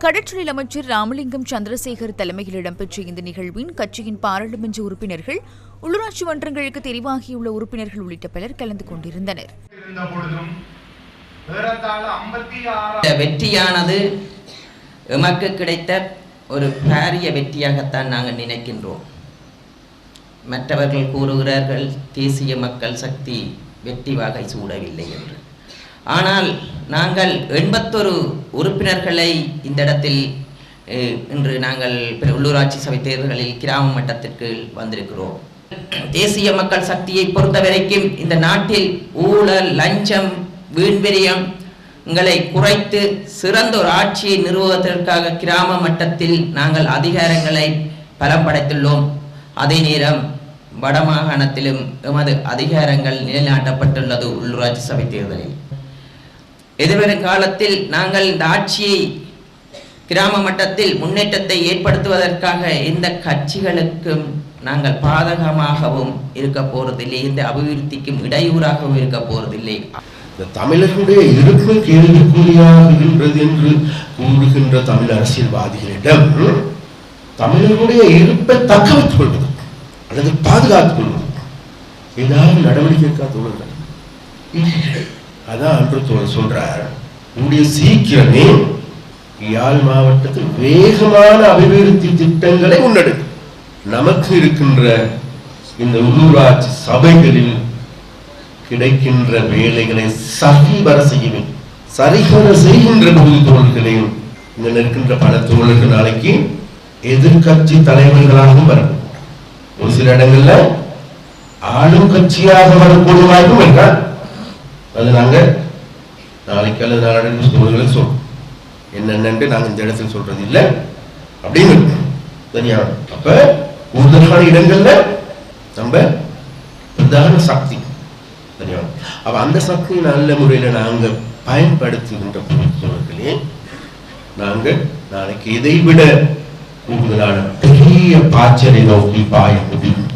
கடற்றொழில் அமைச்சர் ராமலிங்கம் சந்திரசேகர் தலைமையில் இடம்பெற்ற இந்த நிகழ்வின் கட்சியின் பாராளுமன்ற உறுப்பினர்கள், உள்ளூராட்சி மன்றங்களுக்கு தெரிவாகியுள்ள உறுப்பினர்கள் உள்ளிட்ட பலர் கலந்து கொண்டிருந்தனர். வெற்றியானது எமக்கு கிடைத்த ஒரு பாரிய வெற்றியாகத்தான் நாங்கள் நினைக்கின்றோம். மற்றவர்கள் கூறுகிறார்கள் தேசிய மக்கள் சக்தி வெற்றி வாகை சூடவில்லை என்று. ஆனால் நாங்கள் 81 உறுப்பினர்களை இந்த இடத்தில் இன்று நாங்கள் உள்ளூராட்சி சபை தேர்தல்களில் கிராம மட்டத்திற்கு வந்திருக்கிறோம். தேசிய மக்கள் சக்தியை பொறுத்தவரைக்கும் இந்த நாட்டில் ஊழல், லஞ்சம், வீண்விரயங்களை குறைத்து சிறந்த ஒரு ஆட்சியை நிறுவுவதற்காக கிராம மட்டத்தில் நாங்கள் அதிகாரங்களை பலம் படைத்துள்ளோம். அதே நேரம் வடமாகாணத்திலும் எமது அதிகாரங்கள் நிலைநாட்டப்பட்டுள்ளது. உள்ளூராட்சி சபை தேர்தலில் எதிர்வரும் காலத்தில் நாங்கள் இந்த ஆட்சியை கிராம மட்டத்தில் முன்னேற்றத்தை ஏற்படுத்துவதற்காக எந்த கட்சிகளுக்கும் நாங்கள் பாதகமாகவும் இருக்க போறதில்லை, இந்த அபிவிருத்திக்கும் இடையூறாகவும் இருக்க போறதில்லை. தமிழர்களுடைய இருப்பு கேள்விக்குறியாகின்றது என்று கூறுகின்ற தமிழ் அரசியல்வாதிகளிடம் தமிழர்களுடைய இருப்பை தக்க வைத்துக் கொள்வது அல்லது பாதுகாத்துக் கொள்வது ஏதாவது நடவடிக்கை தோழர்கள். அதான் அன்று தோழர் சொல்றார், கூடிய சீக்கிரமே யாழ் மாவட்டத்தில் வேகமான அபிவிருத்தி திட்டங்களை முன்னெடுக்கும். நமக்கு இருக்கின்ற இந்த உள்ளூராட்சி சபைகளில் கிடைக்கின்ற வேலைகளை சரிவர செய்ய சரிவர செய்கின்ற போது தோழர்களையும் இங்க இருக்கின்ற பல தோழர்கள் நாளைக்கு எதிர்கட்சி தலைவர்களாகவும் வரக்கூடும். ஒரு சில இடங்கள்ல ஆளும் கட்சியாக வரக்கூடிய வாய்ப்பும் என்றால் அது நாங்க நாளைக்கு அல்லது நாளைக்கு தோழர்களுக்கு சொல்றோம். என்னென்னு நாங்க இந்த இடத்துல சொல்றது இல்லை அப்படின்னு சரியா. அப்ப கூடுதலான இடங்கள்ல நம்ம பிரதான சக்தி சரியா. அப்ப அந்த சக்தியை நல்ல முறையில நாங்க பயன்படுத்துகின்ற பொருட்களே நாங்க நாளைக்கு இதை விட கூடுதலான பெரிய பாய்ச்சலை நோக்கி பாய முடியும்.